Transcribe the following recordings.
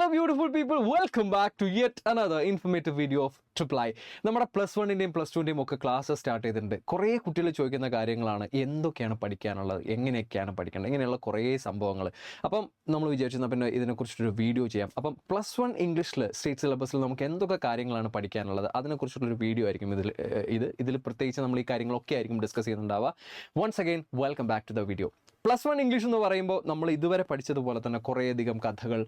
Hello beautiful people, welcome back to yet another informative video of Triple I. നമ്മുടെ +1ൻ്റെയും +2ൻ്റെയും ഒക്കെ class start ചെയ്തിട്ടുണ്ട്. കുറേ കുട്ടികൾ ചോദിക്കുന്ന കാര്യങ്ങളാണ് എന്തൊക്കെയാണ് പഠിക്കാനുള്ളത്, എങ്ങനെയൊക്കെയാണ് പഠിക്കേണ്ടത്, ഇങ്ങനെയുള്ള കുറേ സംഭവങ്ങൾ. അപ്പം നമ്മൾ വിചാരിച്ചിരുന്ന പിന്നെ ഇതിനെക്കുറിച്ചിട്ടൊരു വീഡിയോ ചെയ്യാം. അപ്പം +1 ഇംഗ്ലീഷിൽ സ്റ്റേറ്റ് സിലബസിൽ നമുക്ക് എന്തൊക്കെ കാര്യങ്ങളാണ് പഠിക്കാനുള്ളത് അതിനെക്കുറിച്ചിട്ടുള്ളൊരു വീഡിയോ ആയിരിക്കും ഇതിൽ പ്രത്യേകിച്ച് നമ്മൾ ഈ കാര്യങ്ങളൊക്കെ ആയിരിക്കും ഡിസ്കസ് ചെയ്യുന്നുണ്ടാവുക. Once again welcome back to the video. +1 English എന്ന് പറയുമ്പോൾ നമ്മൾ ഇതുവരെ പഠിച്ചതുപോലെ തന്നെ കുറേയധികം കഥകൾ,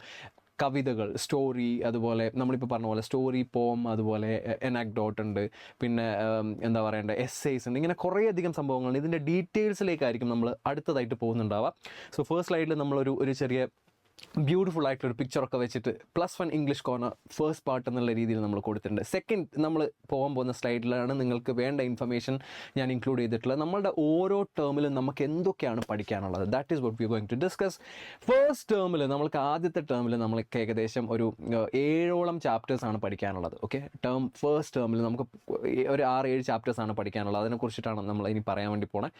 കവിതകൾ, സ്റ്റോറി, അതുപോലെ നമ്മളിപ്പോൾ പറഞ്ഞ പോലെ സ്റ്റോറി, പോം, അതുപോലെ എനാക്ഡോട്ട് ഉണ്ട്, പിന്നെ എന്താ പറയേണ്ട എസ്സേസ് ഉണ്ട്. ഇങ്ങനെ കുറേയധികം സംഭവങ്ങളുണ്ട്. ഇതിൻ്റെ ഡീറ്റെയിൽസിലേക്കായിരിക്കും നമ്മൾ അടുത്തതായിട്ട് പോകുന്നുണ്ടാവുക. സോ ഫസ്റ്റ് സ്ലൈഡിൽ നമ്മളൊരു ചെറിയ ബ്യൂട്ടിഫുൾ ആയിട്ടുള്ളൊരു പിക്ചറൊക്കെ വെച്ചിട്ട് +1 ഇംഗ്ലീഷ് കോർണർ ഫസ്റ്റ് പാർട്ട് എന്നുള്ള രീതിയിൽ നമ്മൾ കൊടുത്തിട്ടുണ്ട്. സെക്കൻഡ് നമ്മൾ പോകാൻ പോകുന്ന സ്ലൈഡിലാണ് നിങ്ങൾക്ക് വേണ്ട ഇൻഫർമേഷൻ ഞാൻ ഇൻക്ലൂഡ് ചെയ്തിട്ടുള്ളത്. നമ്മളുടെ ഓരോ ടേമിലും നമുക്ക് എന്തൊക്കെയാണ് പഠിക്കാനുള്ളത്, that is what we are going to discuss. First ടേമിൽ നമ്മൾക്ക് ആദ്യത്തെ ടേമിൽ നമ്മൾക്ക് ഏകദേശം ഒരു 7ഓളം ചാപ്റ്റേഴ്സാണ് പഠിക്കാനുള്ളത്. ഓക്കെ, ഫസ്റ്റ് ടേമിൽ നമുക്ക് ഒരു 6-7 ചാപ്റ്റേഴ്സാണ് പഠിക്കാനുള്ളത്. അതിനെക്കുറിച്ചിട്ടാണ് നമ്മൾ ഇനി പറയാൻ വേണ്ടി പോണേ.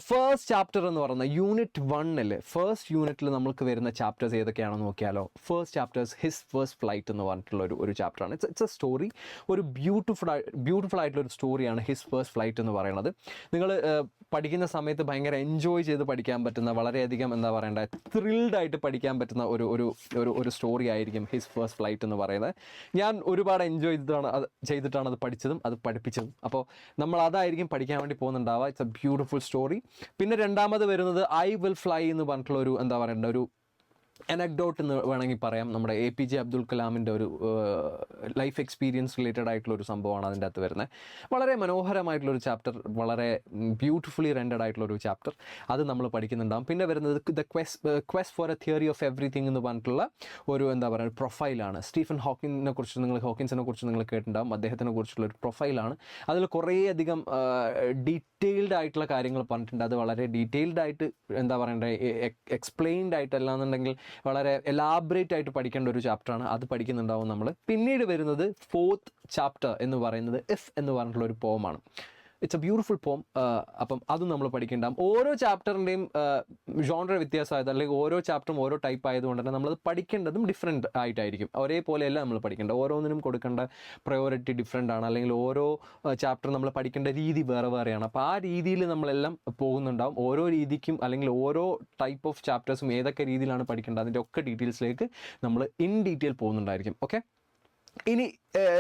ഫസ്റ്റ് ചാപ്റ്റർ എന്ന് പറയുന്നത് യൂണിറ്റ് 1-ൽ ഫസ്റ്റ് യൂണിറ്റിൽ നമ്മൾക്ക് വരുന്ന ചാപ്റ്റേഴ്സ് ഏതൊക്കെയാണെന്ന് നോക്കിയാലോ. First chapters his first flight എന്ന് പറഞ്ഞിട്ടുള്ള ഒരു ചാപ്റ്ററാണ്. ഇറ്റ്സ് എ സ്റ്റോറി, ഒരു ബ്യൂട്ടിഫുൾ ആയിട്ടുള്ളൊരു സ്റ്റോറിയാണ് ഹിസ് ഫസ്റ്റ് ഫ്ലൈറ്റ് എന്ന് പറയുന്നത്. നിങ്ങൾ പഠിക്കുന്ന സമയത്ത് ഭയങ്കര എൻജോയ് ചെയ്ത് പഠിക്കാൻ പറ്റുന്ന, വളരെയധികം എന്താ പറയേണ്ട, ത്രിൽഡ് ആയിട്ട് പഠിക്കാൻ പറ്റുന്ന ഒരു സ്റ്റോറി ആയിരിക്കും ഹിസ് ഫസ്റ്റ് ഫ്ലൈറ്റ് എന്ന് പറയുന്നത്. ഞാൻ ഒരുപാട് എൻജോയ് ചെയ്തിട്ടാണ് അത് പഠിച്ചതും അത് പഠിപ്പിച്ചതും. അപ്പോൾ നമ്മൾ അതായിരിക്കും പഠിക്കാൻ വേണ്ടി പോകുന്നുണ്ടാവുക. It's a beautiful story. പിന്നെ രണ്ടാമത് വരുന്നത് ഐ വിൽ ഫ്ലൈ എന്ന് പറഞ്ഞിട്ടുള്ള ഒരു എന്താ പറയേണ്ട ഒരു അനക്ഡോട്ട് എന്ന് വേണമെങ്കിൽ പറയാം. നമ്മുടെ APJ അബ്ദുൽ കലാമിൻ്റെ ഒരു ലൈഫ് എക്സ്പീരിയൻസ് റിലേറ്റഡ് ആയിട്ടുള്ള ഒരു സംഭവമാണ് അതിൻ്റെ അകത്ത് വരുന്നത്. വളരെ മനോഹരമായിട്ടുള്ളൊരു ചാപ്റ്റർ, വളരെ ബ്യൂട്ടിഫുള്ളി റെൻഡഡ് ആയിട്ടുള്ളൊരു ചാപ്റ്റർ, അത് നമ്മൾ പഠിക്കുന്നുണ്ടാകും. പിന്നെ വരുന്നത് the quest for A theory of everything എന്ന് പറഞ്ഞിട്ടുള്ള ഒരു എന്താ പറയുക പ്രൊഫൈലാണ്. സ്റ്റീഫൻ ഹോക്കിൻസിനെ കുറിച്ച് നിങ്ങൾ കേട്ടിട്ടുണ്ടാകും. അദ്ദേഹത്തിനെ കുറിച്ചുള്ള ഒരു പ്രൊഫൈലാണ്. അതിൽ കുറേയധികം ഡീറ്റെയിൽഡ് ആയിട്ടുള്ള കാര്യങ്ങൾ പറഞ്ഞിട്ടുണ്ട്. അത് വളരെ ഡീറ്റെയിൽഡ് ആയിട്ട് എന്താ പറയണ്ടേ, എക്സ്പ്ലെയിൻഡ് ആയിട്ടല്ലാന്നുണ്ടെങ്കിൽ വളരെ എലാബറേറ്റ് ആയിട്ട് പഠിക്കേണ്ട ഒരു ചാപ്റ്ററാണ്. അത് പഠിക്കുന്നുണ്ടാവും നമ്മൾ. പിന്നീട് വരുന്നത് ഫോർത്ത് ചാപ്റ്റർ എന്ന് പറയുന്നത് ഇഫ് എന്ന് പറഞ്ഞിട്ടുള്ള ഒരു പോമാണ്. ഇറ്റ്സ് എ ബ്യൂട്ടിഫുൾ പോം. അപ്പം അതും നമ്മൾ പഠിക്കേണ്ടാവും. ഓരോ ചാപ്റ്ററിൻ്റെയും ജോൺറ വ്യത്യാസമായത്, അല്ലെങ്കിൽ ഓരോ ചാപ്റ്ററും ഓരോ ടൈപ്പ് ആയതുകൊണ്ട് തന്നെ നമ്മളത് പഠിക്കേണ്ടതും ഡിഫറെൻറ്റ് ആയിട്ടായിരിക്കും. ഒരേപോലെയല്ല നമ്മൾ പഠിക്കേണ്ടത്. ഓരോന്നിനും കൊടുക്കേണ്ട പ്രയോറിറ്റി ഡിഫറെൻ്റ് ആണ്, അല്ലെങ്കിൽ ഓരോ ചാപ്റ്റർ നമ്മൾ പഠിക്കേണ്ട രീതി വേറെ വേറെയാണ്. അപ്പോൾ ആ രീതിയിൽ നമ്മളെല്ലാം പോകുന്നുണ്ടാവും. ഓരോ രീതിക്കും അല്ലെങ്കിൽ ഓരോ ടൈപ്പ് ഓഫ് ചാപ്റ്റേഴ്സും ഏതൊക്കെ രീതിയിലാണ് പഠിക്കേണ്ടത് അതിൻ്റെ ഒക്കെ ഡീറ്റെയിൽസിലേക്ക് നമ്മൾ ഇൻ ഡീറ്റെയിൽ പോകുന്നുണ്ടായിരിക്കും. ഓക്കെ, ഇനി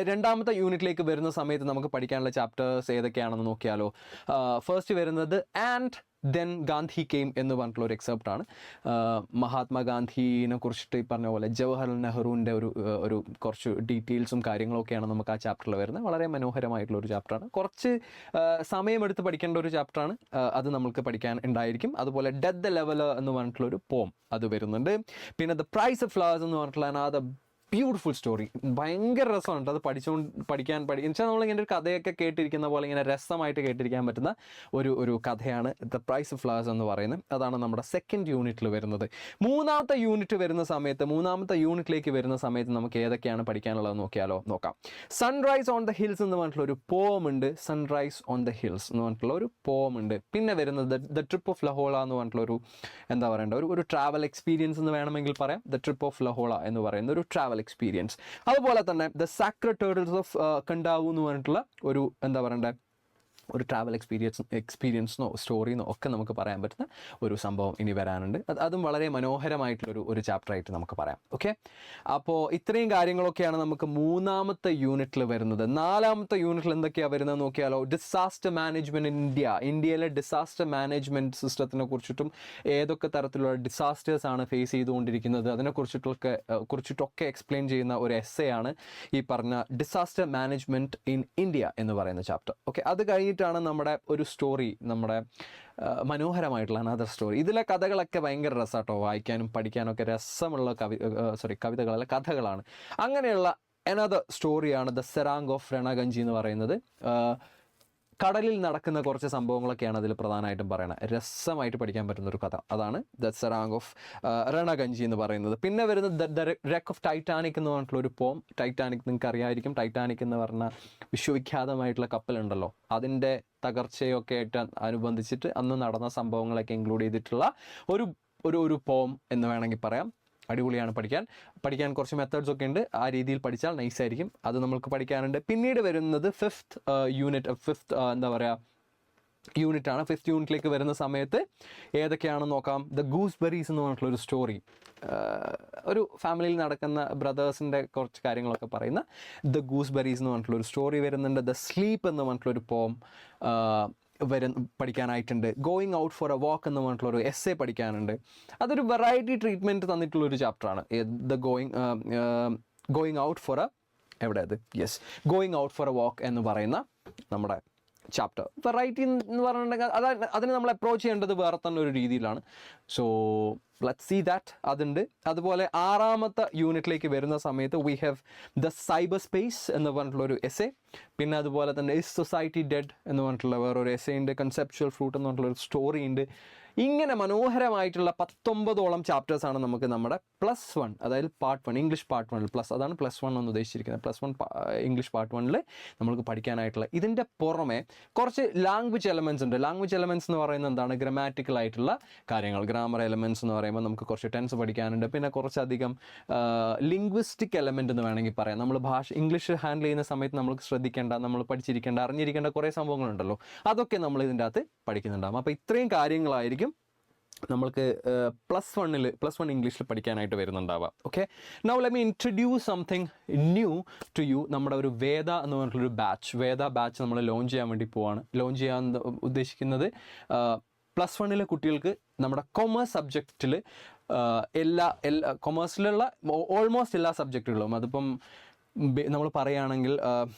രണ്ടാമത്തെ യൂണിറ്റിലേക്ക് വരുന്ന സമയത്ത് നമുക്ക് പഠിക്കാനുള്ള ചാപ്റ്റേഴ്സ് ഏതൊക്കെയാണെന്ന് നോക്കിയാലോ. ഫസ്റ്റ് വരുന്നത് ആൻഡ് ദെൻ ഗാന്ധി കെയിം എന്ന് പറഞ്ഞിട്ടുള്ള ഒരു എക്സെപ്റ്റാണ്. മഹാത്മാഗാന്ധിനെ കുറിച്ചിട്ട് ഈ പറഞ്ഞ പോലെ ജവഹർലാൽ നെഹ്റുവിൻ്റെ ഒരു കുറച്ച് ഡീറ്റെയിൽസും കാര്യങ്ങളൊക്കെയാണ് നമുക്ക് ആ ചാപ്റ്ററിൽ വരുന്നത്. വളരെ മനോഹരമായിട്ടുള്ള ഒരു ചാപ്റ്ററാണ്. കുറച്ച് സമയമെടുത്ത് പഠിക്കേണ്ട ഒരു ചാപ്റ്ററാണ്. അത് നമുക്ക് പഠിക്കാൻ ഉണ്ടായിരിക്കും. അതുപോലെ ഡെത്ത് ദ ലെവൽ എന്ന് പറഞ്ഞിട്ടുള്ളൊരു പോം അത് വരുന്നുണ്ട്. പിന്നെ ദ പ്രൈസ് ഓഫ് ഫ്ലവേഴ്സ് എന്ന് പറഞ്ഞിട്ടുള്ള ബ്യൂട്ടിഫുൾ സ്റ്റോറി. ഭയങ്കര രസമാണ് അത് പഠിക്കാൻ എന്നുവെച്ചാൽ നമ്മളിങ്ങനെ ഒരു കഥയൊക്കെ കേട്ടിരിക്കുന്ന പോലെ ഇങ്ങനെ രസമായിട്ട് കേട്ടിരിക്കാൻ പറ്റുന്ന ഒരു കഥയാണ് ദ പ്രൈസ് ഓഫ് ഫ്ലവേഴ്സ് എന്ന് പറയുന്നത്. അതാണ് നമ്മുടെ സെക്കൻഡ് യൂണിറ്റിൽ വരുന്നത്. മൂന്നാമത്തെ യൂണിറ്റിലേക്ക് വരുന്ന സമയത്ത് നമുക്ക് ഏതൊക്കെയാണ് പഠിക്കാനുള്ളത് നോക്കാം. സൺറൈസ് ഓൺ ദ ഹിൽസ് എന്ന് പറഞ്ഞിട്ടുള്ള ഒരു പോം ഉണ്ട്. സൺറൈസ് ഓൺ ദ ഹിൽസ് എന്ന് പറഞ്ഞിട്ടുള്ള ഒരു പോം ഉണ്ട്. പിന്നെ വരുന്നത് ദ ട്രിപ്പ് ഓഫ് ലഹോള എന്ന് പറഞ്ഞിട്ടുള്ള ഒരു എന്താ പറയേണ്ട ഒരു ട്രാവൽ എക്സ്പീരിയൻസ് എന്ന് വേണമെങ്കിൽ പറയാം. ദ ട്രിപ്പ് ഓഫ് ലഹോള എന്ന് പറയുന്ന ഒരു ട്രാവൽ എക്സ്പീരിയൻസ്. അതുപോലെ തന്നെ ദ സാക്രഡ് ടേർട്ടിൽസ് ഓഫ് കണ്ടാവു എന്ന് പറഞ്ഞിട്ടുള്ള ഒരു എന്താ പറയണ്ടേ ഒരു ട്രാവൽ എക്സ്പീരിയൻസിനോ സ്റ്റോറിന്നോ ഒക്കെ നമുക്ക് പറയാൻ പറ്റുന്ന ഒരു സംഭവം ഇനി വരാനുണ്ട്. അതും വളരെ മനോഹരമായിട്ടുള്ളൊരു ചാപ്റ്ററായിട്ട് നമുക്ക് പറയാം. ഓക്കെ, അപ്പോൾ ഇത്രയും കാര്യങ്ങളൊക്കെയാണ് നമുക്ക് മൂന്നാമത്തെ യൂണിറ്റിൽ വരുന്നത്. നാലാമത്തെ യൂണിറ്റിൽ എന്തൊക്കെയാണ് വരുന്നത് നോക്കിയാലോ. ഡിസാസ്റ്റർ മാനേജ്മെൻറ്റ് ഇൻ ഇന്ത്യയിലെ ഡിസാസ്റ്റർ മാനേജ്മെൻറ്റ് സിസ്റ്റത്തിനെ കുറിച്ചിട്ടും ഏതൊക്കെ തരത്തിലുള്ള ഡിസാസ്റ്റേഴ്സ് ആണ് ഫേസ് ചെയ്തുകൊണ്ടിരിക്കുന്നത് അതിനെക്കുറിച്ചിട്ടൊക്കെ എക്സ്പ്ലെയിൻ ചെയ്യുന്ന ഒരു എസ്സേ ആണ് ഈ പറഞ്ഞ ഡിസാസ്റ്റർ മാനേജ്മെൻറ്റ് ഇൻ ഇന്ത്യ എന്ന് പറയുന്ന ചാപ്റ്റർ. ഓക്കെ, അത് കഴിഞ്ഞിട്ടാണ് നമ്മുടെ ഒരു സ്റ്റോറി, നമ്മുടെ മനോഹരമായിട്ടുള്ള അനദർ സ്റ്റോറി. ഇതിലെ കഥകളൊക്കെ ഭയങ്കര രസമാട്ടോ, വായിക്കാനും പഠിക്കാനൊക്കെ രസമുള്ള കവിതകളല്ല കഥകളാണ്. അങ്ങനെയുള്ള അനദർ സ്റ്റോറിയാണ് ദ സെറാങ് ഓഫ് രണഗഞ്ചി എന്ന് പറയുന്നത്. കടലിൽ നടക്കുന്ന കുറച്ച് സംഭവങ്ങളൊക്കെയാണ് അതിൽ പ്രധാനമായിട്ടും പറയുന്നത്. രസമായിട്ട് പഠിക്കാൻ പറ്റുന്ന ഒരു കഥ, അതാണ് ദ സെറാങ് ഓഫ് രണഗഞ്ചി എന്ന് പറയുന്നത്. പിന്നെ വരുന്നത് ദ റെക്ക് ഓഫ് ടൈറ്റാനിക് എന്ന് പറഞ്ഞിട്ടുള്ള ഒരു പോം. ടൈറ്റാനിക് നിങ്ങൾക്ക് അറിയാമായിരിക്കും. ടൈറ്റാനിക് എന്ന് പറഞ്ഞ വിശ്വവിഖ്യാതമായിട്ടുള്ള കപ്പലുണ്ടല്ലോ, അതിൻ്റെ തകർച്ചയൊക്കെ ആയിട്ട് അനുബന്ധിച്ചിട്ട് അന്ന് നടന്ന സംഭവങ്ങളൊക്കെ ഇൻക്ലൂഡ് ചെയ്തിട്ടുള്ള ഒരു പോം എന്ന് വേണമെങ്കിൽ പറയാം. അടിപൊളിയാണ് പഠിക്കാൻ കുറച്ച് മെത്തേഡ്സ് ഒക്കെ ഉണ്ട്. ആ രീതിയിൽ പഠിച്ചാൽ നൈസായിരിക്കും. അത് നമുക്ക് പഠിക്കാനുണ്ട്. പിന്നീട് വരുന്നത് ഫിഫ്ത്ത് എന്താ പറയുക യൂണിറ്റാണ്. ഫിഫ്ത്ത് യൂണിറ്റിലേക്ക് വരുന്ന സമയത്ത് ഏതൊക്കെയാണെന്ന് നോക്കാം. ദ ഗൂസ്ബെറീസ് എന്ന് പറഞ്ഞിട്ടുള്ളൊരു സ്റ്റോറി, ഒരു ഫാമിലിയിൽ നടക്കുന്ന ബ്രദേഴ്സിൻ്റെ കുറച്ച് കാര്യങ്ങളൊക്കെ പറയുന്ന ദ ഗൂസ്ബെറീസ് എന്ന് പറഞ്ഞിട്ടുള്ളൊരു സ്റ്റോറി വരുന്നുണ്ട്. ദ സ്ലീപ്പ് എന്ന് പറഞ്ഞിട്ടുള്ളൊരു പോം പഠിക്കാനായിട്ടുണ്ട്. Going out for a walk എന്ന് പറഞ്ഞിട്ടുള്ളൊരു എസ്സേ പഠിക്കാനുണ്ട്. അതൊരു വെറൈറ്റി ട്രീറ്റ്മെൻറ്റ് തന്നിട്ടുള്ളൊരു ചാപ്റ്ററാണ്. The going out for going out for a walk എന്ന് പറയുന്ന നമ്മുടെ ചാപ്റ്റർ. വെറൈറ്റി എന്ന് പറഞ്ഞിട്ടുണ്ടെങ്കിൽ അതിന് നമ്മൾ അപ്രോച്ച് ചെയ്യേണ്ടത് വേറെ തന്നെ ഒരു രീതിയിലാണ്. So let's see that. അതുണ്ട്. അതുപോലെ 6ാമത്തെ യൂണിറ്റിലേക്ക് വരുന്ന സമയത്ത് we have the cyber space എന്ന് പറഞ്ഞിട്ടുള്ളൊരു എസ്സേ. പിന്നെ അതുപോലെ തന്നെ ഇസ് സൊസൈറ്റി ഡെഡ് എന്ന് പറഞ്ഞിട്ടുള്ള വേറൊരു എസ്സേ ഉണ്ട്. കൺസെപ്ച്വൽ ഫ്രൂട്ട് എന്ന് പറഞ്ഞിട്ടുള്ളൊരു സ്റ്റോറി ഉണ്ട്. ഇങ്ങനെ മനോഹരമായിട്ടുള്ള 19ഓളം ചാപ്റ്റേഴ്സാണ് നമുക്ക് നമ്മുടെ +1, അതായത് പാർട്ട് 1 ഇംഗ്ലീഷ് പാർട്ട് 1 അതാണ് +1 എന്ന് ഉദ്ദേശിച്ചിരിക്കുന്നത്. +1 ഇംഗ്ലീഷ് പാർട്ട് 1 നമുക്ക് പഠിക്കാനായിട്ടുള്ള. ഇതിൻ്റെ പുറമെ കുറച്ച് ലാംഗ്വേജ് എലമെൻറ്റ്സ് ഉണ്ട്. ലാംഗ്വേജ് എലമെൻറ്റ്സ് എന്ന് പറയുന്നത് എന്താണ്? ഗ്രാമാറ്റിക്കൽ ആയിട്ടുള്ള കാര്യങ്ങൾ. ഗ്രാമർ എലമെൻറ്റ്സ് എന്ന് പറയുമ്പോൾ നമുക്ക് കുറച്ച് ടെൻസ് പഠിക്കാനുണ്ട്. പിന്നെ കുറച്ചധികം ലിംഗ്വിസ്റ്റിക് എലമെൻ്റ് എന്ന് വേണമെങ്കിൽ പറയാം. നമ്മൾ ഇംഗ്ലീഷ് ഹാൻഡിൽ ചെയ്യുന്ന സമയത്ത് നമ്മൾ ശ്രദ്ധിക്കേണ്ട, നമ്മൾ പഠിച്ചിരിക്കേണ്ട, അറിഞ്ഞിരിക്കേണ്ട കുറേ സംഭവങ്ങളുണ്ടല്ലോ. അതൊക്കെ നമ്മൾ ഇതിൻ്റെ അകത്ത് പഠിക്കുന്നുണ്ടാകും. അപ്പോൾ ഇത്രയും കാര്യങ്ങളായിരിക്കും നമ്മൾക്ക് +1 ഇംഗ്ലീഷിൽ പഠിക്കാനായിട്ട് വരുന്നുണ്ടാവാം. Okay, now let me introduce something new to you. നമ്മുടെ ഒരു വേദ എന്ന് പറഞ്ഞിട്ടുള്ളൊരു ബാച്ച് നമ്മൾ ലോഞ്ച് ചെയ്യാൻ ഉദ്ദേശിക്കുന്നത് +1 കുട്ടികൾക്ക് നമ്മുടെ കൊമേഴ്സ് സബ്ജക്റ്റിൽ എല്ലാ കൊമേഴ്സിലുള്ള ഓൾമോസ്റ്റ് എല്ലാ സബ്ജക്റ്റുകളും, അതിപ്പം നമ്മൾ പറയുകയാണെങ്കിൽ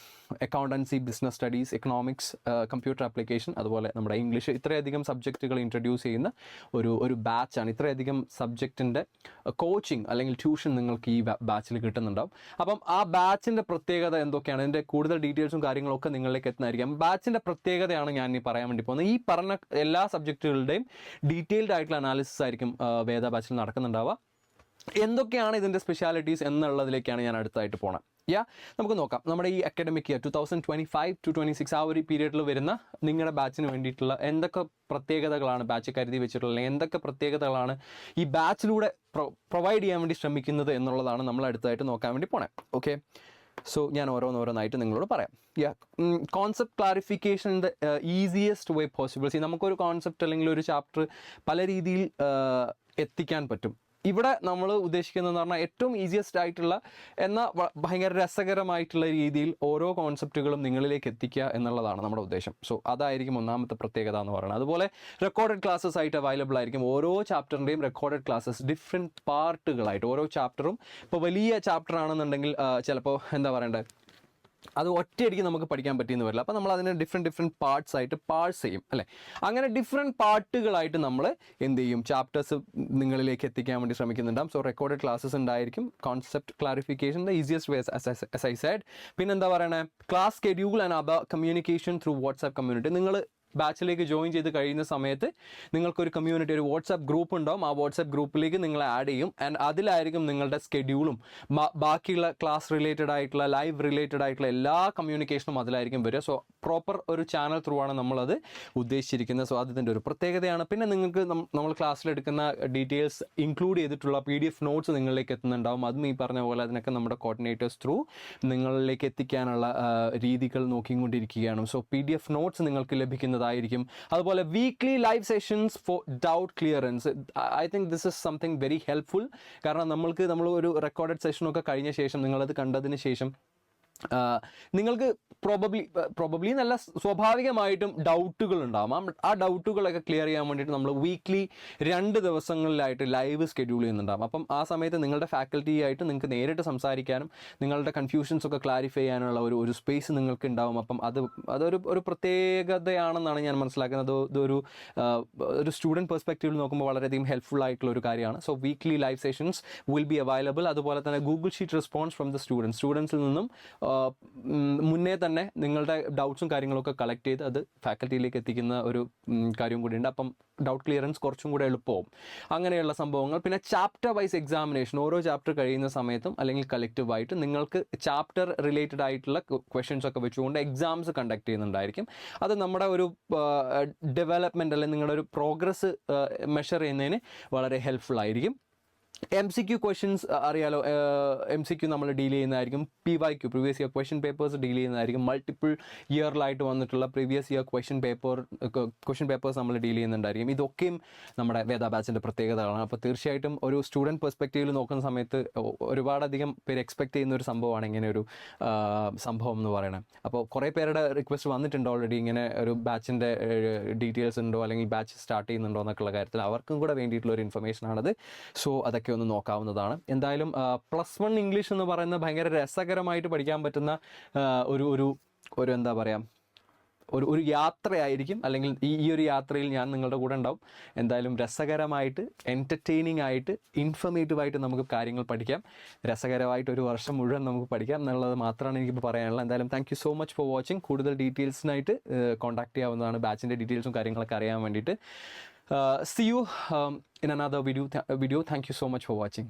accountancy, business studies, economics, computer application, അതുപോലെ നമ്മുടെ ഇംഗ്ലീഷ്, ഇത്രയധികം സബ്ജക്റ്റുകൾ ഇൻട്രൊഡ്യൂസ് ചെയ്യുന്ന ഒരു ബാച്ചാണ്. ഇത്രയധികം സബ്ജക്റ്റിൻ്റെ കോച്ചിങ് അല്ലെങ്കിൽ ട്യൂഷൻ നിങ്ങൾക്ക് ഈ ബാച്ചിൽ കിട്ടുന്നുണ്ടാവും. അപ്പം ആ ബാച്ചിൻ്റെ പ്രത്യേകത എന്തൊക്കെയാണ്, ഇതിൻ്റെ കൂടുതൽ ഡീറ്റെയിൽസും കാര്യങ്ങളൊക്കെ നിങ്ങളിലേക്ക് എത്തുന്നതായിരിക്കും. ബാച്ചിൻ്റെ പ്രത്യേകതയാണ് ഞാൻ ഇനി പറയാൻ വേണ്ടി പോകുന്നത്. ഈ പറഞ്ഞ എല്ലാ സബ്ജക്റ്റുകളുടെയും ഡീറ്റെയിൽഡ് ആയിട്ടുള്ള അനാലിസിസ് ആയിരിക്കും വേദ ബാച്ചിൽ നടക്കുന്നുണ്ടാവുക. എന്തൊക്കെയാണ് ഇതിൻ്റെ സ്പെഷ്യാലിറ്റീസ് എന്നുള്ളതിലേക്കാണ് ഞാൻ അടുത്തായിട്ട് പോകണം. നമുക്ക് നോക്കാം. നമ്മുടെ ഈ അക്കാഡമിക് ഇയർ 2025 to 26 ആ ഒരു പീരീഡിൽ വരുന്ന നിങ്ങളുടെ ബാച്ചിന് വേണ്ടിയിട്ടുള്ള എന്തൊക്കെ പ്രത്യേകതകളാണ് ബാച്ച് കരുതി വെച്ചിട്ടുള്ളത്, അല്ലെങ്കിൽ എന്തൊക്കെ പ്രത്യേകതകളാണ് ഈ ബാച്ചിലൂടെ പ്രൊവൈഡ് ചെയ്യാൻ വേണ്ടി ശ്രമിക്കുന്നത് എന്നുള്ളതാണ് നമ്മൾ അടുത്തായിട്ട് നോക്കാൻ വേണ്ടി പോണേ. ഓക്കെ, സോ ഞാൻ ഓരോന്നായിട്ട് നിങ്ങളോട് പറയാം. Concept clarification in the easiest way possible. നമുക്കൊരു കോൺസെപ്റ്റ് അല്ലെങ്കിൽ ഒരു ചാപ്റ്റർ പല രീതിയിൽ എത്തിക്കാൻ പറ്റും. ഇവിടെ നമ്മൾ ഉദ്ദേശിക്കുന്നതെന്ന് പറഞ്ഞാൽ ഏറ്റവും ഈസിയസ്റ്റ് ആയിട്ടുള്ള എന്നാൽ ഭയങ്കര രസകരമായിട്ടുള്ള രീതിയിൽ ഓരോ കോൺസെപ്റ്റുകളും നിങ്ങളിലേക്ക് എത്തിക്കുക എന്നുള്ളതാണ് നമ്മുടെ ഉദ്ദേശം. സോ അതായിരിക്കും ഒന്നാമത്തെ പ്രത്യേകത എന്ന് പറയുന്നത്. അതുപോലെ റെക്കോർഡഡ് ക്ലാസ്സസ് ആയിട്ട് അവൈലബിൾ ആയിരിക്കും. ഓരോ ചാപ്റ്ററിൻ്റെയും റെക്കോർഡഡ് ക്ലാസ്സസ് ഡിഫറെൻറ്റ് പാർട്ടുകളായിട്ട്. ഓരോ ചാപ്റ്ററും ഇപ്പോൾ വലിയ ചാപ്റ്റർ ആണെന്നുണ്ടെങ്കിൽ ചിലപ്പോൾ എന്താ പറയേണ്ടത്, അത് ഒറ്റയടിക്ക് നമുക്ക് പഠിക്കാൻ പറ്റിയെന്ന് വരില്ല. അപ്പോൾ നമ്മൾ അതിനെ ഡിഫറെൻറ്റ് പാർട്സ് ആയിട്ട് പാഴ്സ് ചെയ്യും അല്ലേ. അങ്ങനെ ഡിഫറെൻറ്റ് പാർട്ടുകളായിട്ട് നമ്മൾ എന്ത് ചെയ്യും, ചാപ്റ്റേഴ്സ് നിങ്ങളിലേക്ക് എത്തിക്കാൻ വേണ്ടി ശ്രമിക്കുന്നുണ്ടാകും. സോ റെക്കോർഡഡ് ക്ലാസ്സസ് ഉണ്ടായിരിക്കും. Concept clarification the easiest way as I said. പിന്നെ എന്താ പറയണേ, class schedule and about communication through WhatsApp community. നിങ്ങൾ ബാച്ചിലേക്ക് ജോയിൻ ചെയ്ത് കഴിയുന്ന സമയത്ത് നിങ്ങൾക്കൊരു കമ്മ്യൂണിറ്റി, ഒരു വാട്സാപ്പ് ഗ്രൂപ്പ് ഉണ്ടാവും. ആ വാട്സാപ്പ് ഗ്രൂപ്പിലേക്ക് നിങ്ങളെ ആഡ് ചെയ്യും. ആൻഡ് അതിലായിരിക്കും നിങ്ങളുടെ സ്കെഡ്യൂളും ബാക്കിയുള്ള ക്ലാസ് റിലേറ്റഡ് ആയിട്ടുള്ള ലൈവ് റിലേറ്റഡ് ആയിട്ടുള്ള എല്ലാ കമ്മ്യൂണിക്കേഷനും അതിലായിരിക്കും വരിക. സോ പ്രോപ്പർ ഒരു ചാനൽ ത്രൂ ആണ് നമ്മളത് ഉദ്ദേശിച്ചിരിക്കുന്നത്. സോ അതിൻ്റെ ഒരു പ്രത്യേകതയാണ്. പിന്നെ നിങ്ങൾക്ക് നമ്മൾ ക്ലാസ്സിലെടുക്കുന്ന ഡീറ്റെയിൽസ് ഇൻക്ലൂഡ് ചെയ്തിട്ടുള്ള PDF നോട്ട്സ് നിങ്ങളിലേക്ക് എത്തുന്നുണ്ടാവും. അതും ഈ പറഞ്ഞ പോലെ അതിനൊക്കെ നമ്മുടെ കോർഡിനേറ്റേഴ്സ് ത്രൂ നിങ്ങളിലേക്ക് എത്തിക്കാനുള്ള രീതികൾ നോക്കിക്കൊണ്ടിരിക്കുകയാണ്. സോ PDF നോട്ട്സ് നിങ്ങൾക്ക് ലഭിക്കുന്നതായിരിക്കും. അതുപോലെ weekly live sessions for doubt clearance. I think this is something very helpful. കാരണം നമ്മൾ ഒരു റെക്കോർഡഡ് സെഷനൊക്കെ കഴിഞ്ഞ ശേഷം, നിങ്ങളത് കണ്ടതിന് ശേഷം നിങ്ങൾക്ക് പ്രോബബ്ലി നല്ല സ്വാഭാവികമായിട്ടും ഡൗട്ടുകൾ ഉണ്ടാകും. ആ ഡൗട്ടുകളൊക്കെ ക്ലിയർ ചെയ്യാൻ വേണ്ടിയിട്ട് നമ്മൾ വീക്ക്ലി 2 ദിവസങ്ങളിലായിട്ട് ലൈവ് ഷെഡ്യൂൾ ചെയ്യുന്നുണ്ടാകും. അപ്പം ആ സമയത്ത് നിങ്ങളുടെ ഫാക്കൽറ്റി ആയിട്ട് നിങ്ങൾക്ക് നേരിട്ട് സംസാരിക്കാനും നിങ്ങളുടെ കൺഫ്യൂഷൻസ് ഒക്കെ ക്ലാരിഫൈ ചെയ്യാനുള്ള ഒരു സ്പേസ് നിങ്ങൾക്ക് ഉണ്ടാകും. അപ്പം അതൊരു പ്രത്യേകതയാണെന്നാണ് ഞാൻ മനസ്സിലാക്കുന്നത്. ഒരു സ്റ്റുഡൻറ്റ് പെർസ്പെക്റ്റീവിൽ നോക്കുമ്പോൾ വളരെയധികം ഹെൽപ്ഫുൾ ആയിട്ടുള്ള ഒരു കാര്യമാണ്. So weekly live sessions will be available. അതുപോലെ തന്നെ Google sheet response from the സ്റ്റുഡൻസിൽ നിന്നും മുന്നേ തന്നെ നിങ്ങളുടെ ഡൗട്ട്സും കാര്യങ്ങളൊക്കെ കളക്ട് ചെയ്ത് അത് ഫാക്കൽറ്റിയിലേക്ക് എത്തിക്കുന്ന ഒരു കാര്യം കൂടിയുണ്ട്. അപ്പം ഡൗട്ട് ക്ലിയറൻസ് കുറച്ചും കൂടെ എളുപ്പവും അങ്ങനെയുള്ള സംഭവങ്ങൾ. പിന്നെ ചാപ്റ്റർ വൈസ് എക്സാമിനേഷൻ, ഓരോ ചാപ്റ്റർ കഴിയുന്ന സമയത്തും അല്ലെങ്കിൽ കളക്റ്റീവായിട്ട് നിങ്ങൾക്ക് ചാപ്റ്റർ റിലേറ്റഡ് ആയിട്ടുള്ള ക്വസ്റ്റ്യൻസ് ഒക്കെ വെച്ചുകൊണ്ട് എക്സാംസ് കണ്ടക്ട് ചെയ്യുന്നുണ്ടായിരിക്കും. അത് നമ്മുടെ ഒരു ഡെവലപ്മെൻറ്റ് അല്ലെങ്കിൽ നിങ്ങളുടെ ഒരു പ്രോഗ്രസ് മെഷർ ചെയ്യുന്നതിന് വളരെ ഹെൽപ്ഫുൾ ആയിരിക്കും. MCQ ക്വസ്റ്റ്യൻസ് അറിയാലോ, MCQ നമ്മൾ ഡീൽ ചെയ്യുന്നതായിരിക്കും. PYQ previous year question papers deal ചെയ്യുന്നതായിരിക്കും. മൾട്ടിപ്പിൾ ഇയറിലായിട്ട് വന്നിട്ടുള്ള പ്രീവിയസ് ഇയർ ക്വസ്റ്റ്യൻ പേപ്പേഴ്സ് നമ്മൾ ഡീൽ ചെയ്യുന്നുണ്ടായിരിക്കും. ഇതൊക്കെയും നമ്മുടെ വേദ ബാച്ചിൻ്റെ പ്രത്യേകതകളാണ്. അപ്പോൾ തീർച്ചയായിട്ടും ഒരു സ്റ്റുഡൻറ്റ് പെർസ്പെക്റ്റീവിൽ നോക്കുന്ന സമയത്ത് ഒരുപാടധികം പേര് എക്സ്പെക്ട് ചെയ്യുന്ന ഒരു സംഭവമാണ് ഇങ്ങനെ ഒരു സംഭവം എന്ന് പറയുന്നത്. അപ്പോൾ കുറേ പേരുടെ റിക്വസ്റ്റ് വന്നിട്ടുണ്ട് ഓൾറെഡി, ഇങ്ങനെ ഒരു ബാച്ചിൻ്റെ ഡീറ്റെയിൽസ് ഉണ്ടോ അല്ലെങ്കിൽ ബാച്ച് സ്റ്റാർട്ട് ചെയ്യുന്നുണ്ടോ എന്നൊക്കെയുള്ള കാര്യത്തിൽ അവർക്കും കൂടെ വേണ്ടിയിട്ടുള്ള ഒരു ഇൻഫർമേഷനാണത്. സോ അതൊക്കെ ഒന്ന് നോക്കാവുന്നതാണ്. എന്തായാലും +1 ഇംഗ്ലീഷ് എന്ന് പറയുന്നത് ഭയങ്കര രസകരമായിട്ട് പഠിക്കാൻ പറ്റുന്ന ഒരു എന്താ പറയുക, ഒരു യാത്രയായിരിക്കും. അല്ലെങ്കിൽ ഈ ഒരു യാത്രയിൽ ഞാൻ നിങ്ങളുടെ കൂടെ ഉണ്ടാവും. എന്തായാലും രസകരമായിട്ട്, എൻ്റർടൈനിങ് ആയിട്ട്, ഇൻഫർമേറ്റീവായിട്ട് നമുക്ക് കാര്യങ്ങൾ പഠിക്കാം. രസകരമായിട്ട് ഒരു വർഷം മുഴുവൻ നമുക്ക് പഠിക്കാം എന്നുള്ളത് മാത്രമാണ് എനിക്കിപ്പോൾ പറയാനുള്ളത്. എന്തായാലും thank you so much for watching. കൂടുതൽ ഡീറ്റെയിൽസിനായിട്ട് കോൺടാക്ട് ചെയ്യാവുന്നതാണ്, ബാച്ചിൻ്റെ ഡീറ്റെയിൽസും കാര്യങ്ങളൊക്കെ അറിയാൻ വേണ്ടിയിട്ട്. See you in another video. Thank you so much for watching.